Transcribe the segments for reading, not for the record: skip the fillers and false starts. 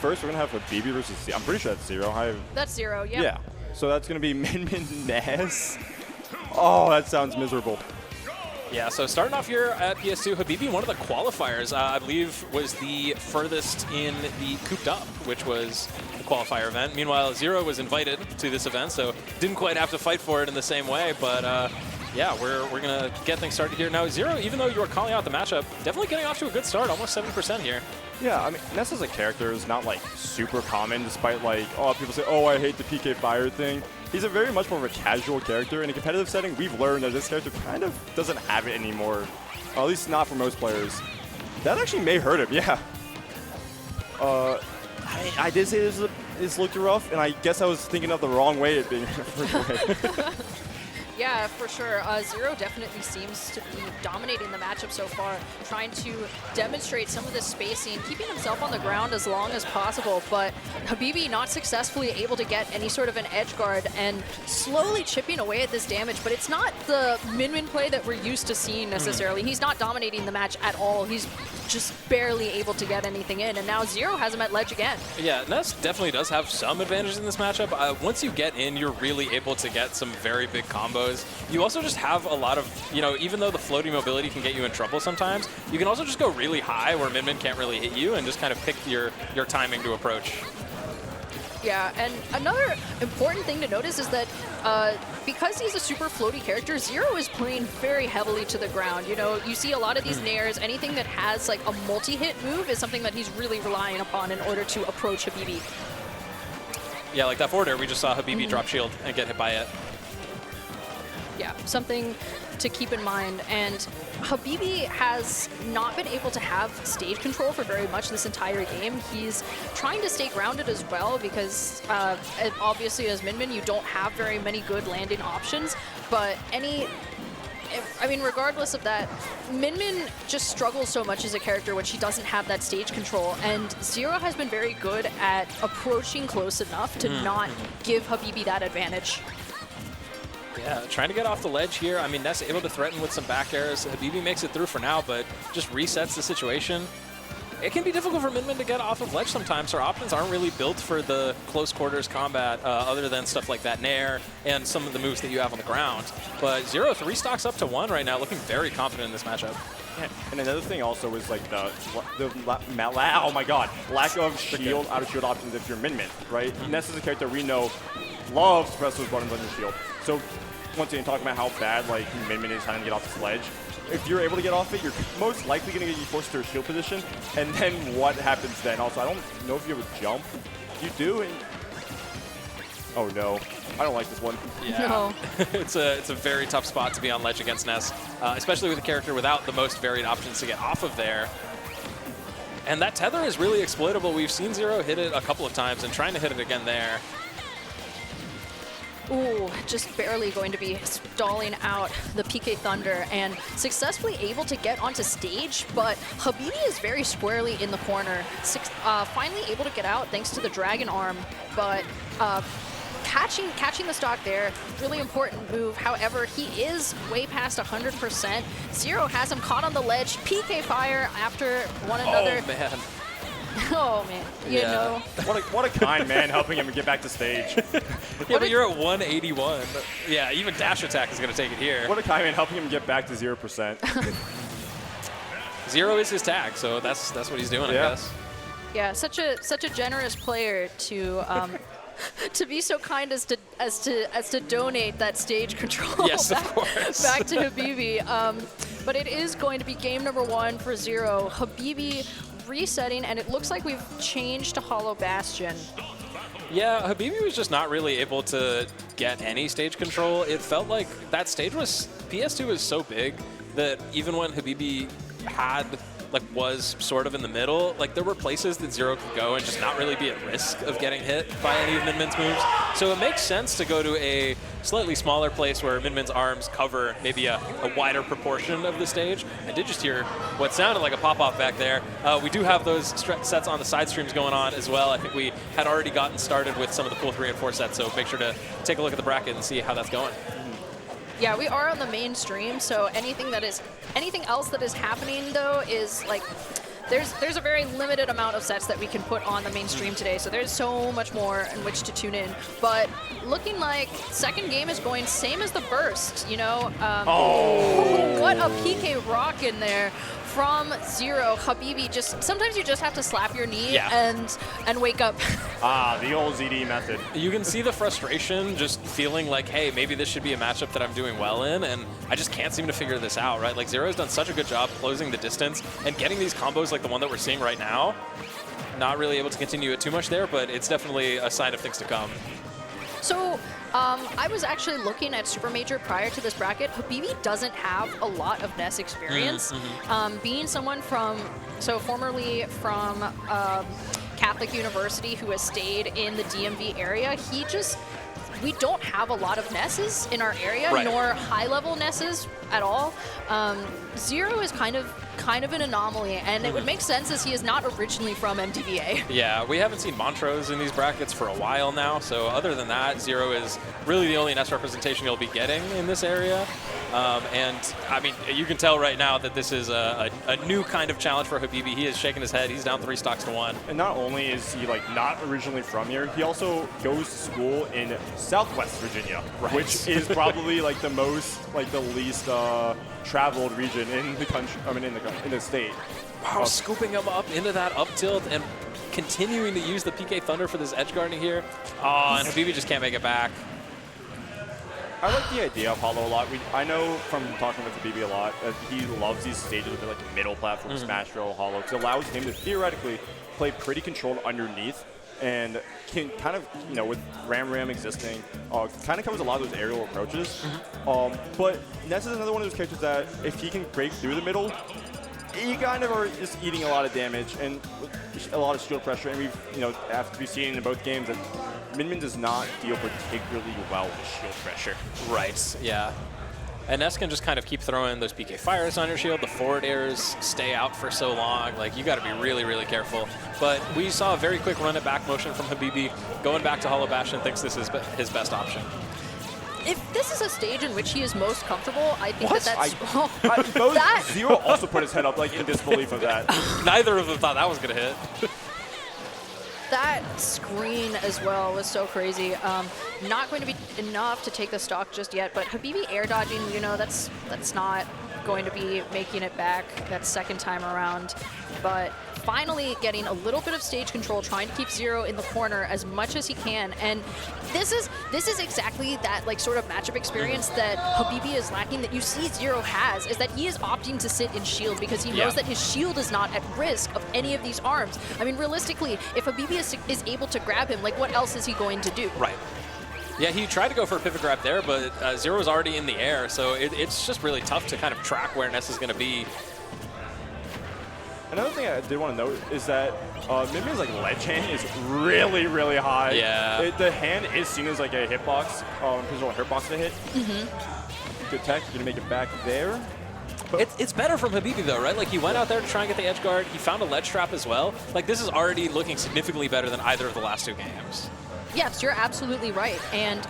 first we're going to have Habibi versus Xero. I'm pretty sure that's Xero. That's Xero, yeah. Yeah. So that's going to be Min Ness. Oh, that sounds miserable. Yeah, so starting off here at PS2, Habibi, one of the qualifiers, I believe, was the furthest in the Cooped Up, which was the qualifier event. Meanwhile, Xero was invited to this event, so didn't quite have to fight for it in the same way, but yeah, we're going to get things started here. Now, Xero, even though you were calling out the matchup, definitely getting off to a good start, almost 70% here. Yeah, I mean, Ness as a character is not, like, super common, despite, like, oh, people say, oh, I hate the PK Fire thing. He's a very much more of a casual character. In a competitive setting, we've learned that this character kind of doesn't have it anymore. At least not for most players. That actually may hurt him, yeah. I did say this looked rough, and I guess I was thinking of the wrong way it being Yeah, for sure. Xero definitely seems to be dominating the matchup so far, trying to demonstrate some of this spacing, keeping himself on the ground as long as possible, but Habibi not successfully able to get any sort of an edge guard and slowly chipping away at this damage, but it's not the Min play that we're used to seeing necessarily. He's not dominating the match at all. He's just barely able to get anything in, and now Xero has him at ledge again. Yeah, Ness definitely does have some advantages in this matchup. Once you get in, you're really able to get some very big combos. You also just have a lot of, you know, even though the floating mobility can get you in trouble sometimes, you can also just go really high where Min can't really hit you and just kind of pick your timing to approach. Yeah, and another important thing to notice is that because he's a super floaty character, Xero is playing very heavily to the ground. You know, you see a lot of these nairs, anything that has like a multi-hit move is something that he's really relying upon in order to approach Habibi. Yeah, like that forward air, we just saw Habibi drop shield and get hit by it. Yeah, something to keep in mind. And Habibi has not been able to have stage control for very much this entire game. He's trying to stay grounded as well because obviously as Min, you don't have very many good landing options. But I mean, regardless of that, Min just struggles so much as a character when she doesn't have that stage control. And Xero has been very good at approaching close enough to not give Habibi that advantage. Yeah, trying to get off the ledge here. I mean, Ness able to threaten with some back airs. Habibi makes it through for now, but just resets the situation. It can be difficult for Min to get off of ledge sometimes. Her options aren't really built for the close quarters combat other than stuff like that Nair and some of the moves that you have on the ground. But Xero 3 stocks up to 1 right now, looking very confident in this matchup. Yeah. And another thing also is like oh my god, lack of shield, out of shield options if you're Min, right? Ness is a character we know loves to press those buttons on your shield. So once again, talking about how bad like Min is trying to get off this ledge, if you're able to get off it, you're most likely going to get you forced to a shield position. And then what happens then? Also, I don't know if you have a jump. You do. And oh no, I don't like this one. Yeah, no. it's a very tough spot to be on ledge against Ness, especially with a character without the most varied options to get off of there. And that tether is really exploitable. We've seen Xero hit it a couple of times and trying to hit it again there. Ooh, just barely going to be stalling out the PK Thunder and successfully able to get onto stage, but Habibi is very squarely in the corner. Finally able to get out thanks to the Dragon Arm, but catching the stock there, really important move. However, he is way past 100%. Xero has him caught on the ledge, PK Fire after one another. Oh, man. Oh man, you know. What a kind man helping him get back to stage. Yeah, but you're at 181. Yeah, even dash attack is going to take it here. What a kind man helping him get back to 0%. Zero is his tag, so that's what he's doing, I guess. Yeah, such a generous player to to be so kind as to donate that stage control yes, of course. back to Habibi. But it is going to be game number 1 for Xero. Habibi resetting, and it looks like we've changed to Hollow Bastion. Yeah, Habibi was just not really able to get any stage control. It felt like that stage was, PS2 was so big that even when Habibi was sort of in the middle, like there were places that Xero could go and just not really be at risk of getting hit by any of Min moves. So it makes sense to go to a slightly smaller place where Min arms cover maybe a wider proportion of the stage. I did just hear what sounded like a pop-off back there. We do have those sets on the side streams going on as well. I think we had already gotten started with some of the pool 3 and 4 sets, so make sure to take a look at the bracket and see how that's going. Yeah, we are on the main stream, so anything else that is happening though is like there's a very limited amount of sets that we can put on the mainstream today, so there's so much more in which to tune in. But looking like second game is going same as the burst, you know. What a PK rock in there from Xero. Habibi, just sometimes you just have to slap your knee and wake up. The old ZD method. You can see the frustration, just feeling like, hey, maybe this should be a matchup that I'm doing well in, and I just can't seem to figure this out, right? Like, Xero's done such a good job closing the distance and getting these combos like the one that we're seeing right now. Not really able to continue it too much there, but it's definitely a sign of things to come. So, I was actually looking at Super Major prior to this bracket. Habibi doesn't have a lot of Ness experience. Being someone formerly from Catholic University who has stayed in the DMV area, we don't have a lot of Nesses in our area, nor high-level Nesses at all. Xero is kind of an anomaly, and it would make sense as he is not originally from MDVA. Yeah, we haven't seen Montrose in these brackets for a while now, so other than that, Xero is really the only Ness representation you'll be getting in this area. And, I mean, you can tell right now that this is a new kind of challenge for Habibi. He is shaking his head. He's down 3 stocks to 1. And not only is he, like, not originally from here, he also goes to school in Southwest Virginia, which is probably, like, the least traveled region in the country, in the state. Wow, scooping him up into that up tilt and continuing to use the PK Thunder for this edge guarding here. Oh, and Habibi just can't make it back. I like the idea of Hollow a lot. I know from talking with Habibi a lot that he loves these stages with like the middle platform, Smash Bros, Hollow, because it allows him to theoretically play pretty controlled underneath and can kind of, you know, with Ram existing, kind of covers a lot of those aerial approaches. But Ness is another one of those characters that if he can break through the middle, he kind of are just eating a lot of damage and a lot of shield pressure. And we've seen in both games that Min does not deal particularly well with shield pressure. Right, yeah. And Ness can just kind of keep throwing those PK fires on your shield. The forward airs stay out for so long. Like, you got to be really, really careful. But we saw a very quick run at back motion from Habibi. Going back to Hollow Bastion, thinks this is his best option. If this is a stage in which he is most comfortable, I think that's... Xero also put his head up, like, in disbelief of that. Neither of them thought that was going to hit. That screen as well was so crazy. Not going to be enough to take the stock just yet, but Habibi air dodging, you know, that's not going to be making it back that second time around. But finally getting a little bit of stage control, trying to keep Xero in the corner as much as he can. And this is exactly that like sort of matchup experience that Habibi is lacking, that you see Xero has, is that he is opting to sit in shield because he knows that his shield is not at risk of any of these arms. I mean, realistically, if Habibi is able to grab him, like what else is he going to do? Right. Yeah, he tried to go for a pivot grab there, but Xero was already in the air, so it's just really tough to kind of track where Ness is going to be. Another thing I did want to note is that Min's like ledge hand is really, really high. Yeah. The hand is seen as like a hitbox, because a hitbox to hit. Good tech, you're gonna make it back there. It's better from Habibi though, right? Like he went out there to try and get the edge guard. He found a ledge trap as well. Like this is already looking significantly better than either of the last 2 games. Yes, you're absolutely right. And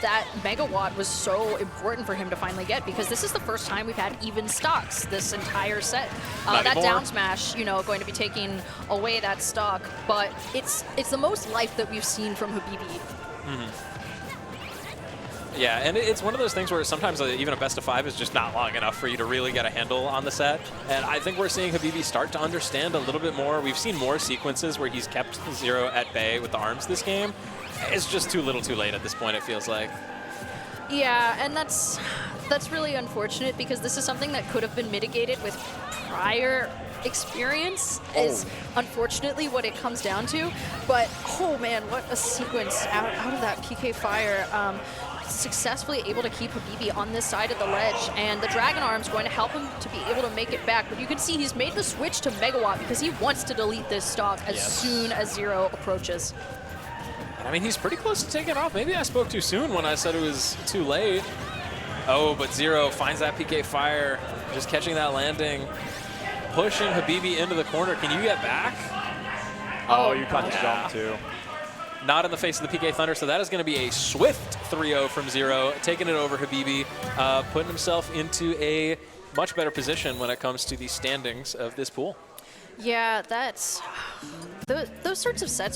that megawatt was so important for him to finally get, because this is the first time we've had even stocks this entire set. That down smash, you know, going to be taking away that stock, but it's the most life that we've seen from Habibi. Yeah, and it's one of those things where sometimes even a best of 5 is just not long enough for you to really get a handle on the set. And I think we're seeing Habibi start to understand a little bit more. We've seen more sequences where he's kept Xero at bay with the arms this game. It's just too little too late at this point, it feels like. Yeah, and that's really unfortunate, because this is something that could have been mitigated with prior experience, is unfortunately what it comes down to. But, oh man, what a sequence out of that PK fire. Successfully able to keep Habibi on this side of the ledge, and the Dragon Arm's going to help him to be able to make it back. But you can see he's made the switch to Megawatt because he wants to delete this stock as soon as Xero approaches. I mean, he's pretty close to taking it off. Maybe I spoke too soon when I said it was too late. Oh, but Xero finds that PK fire, just catching that landing, pushing Habibi into the corner. Can you get back? Oh, you caught the jump too. Not in the face of the PK Thunder, so that is going to be a swift 3-0 from Xero, taking it over Habibi, putting himself into a much better position when it comes to the standings of this pool. Yeah, that's... Those sorts of sets are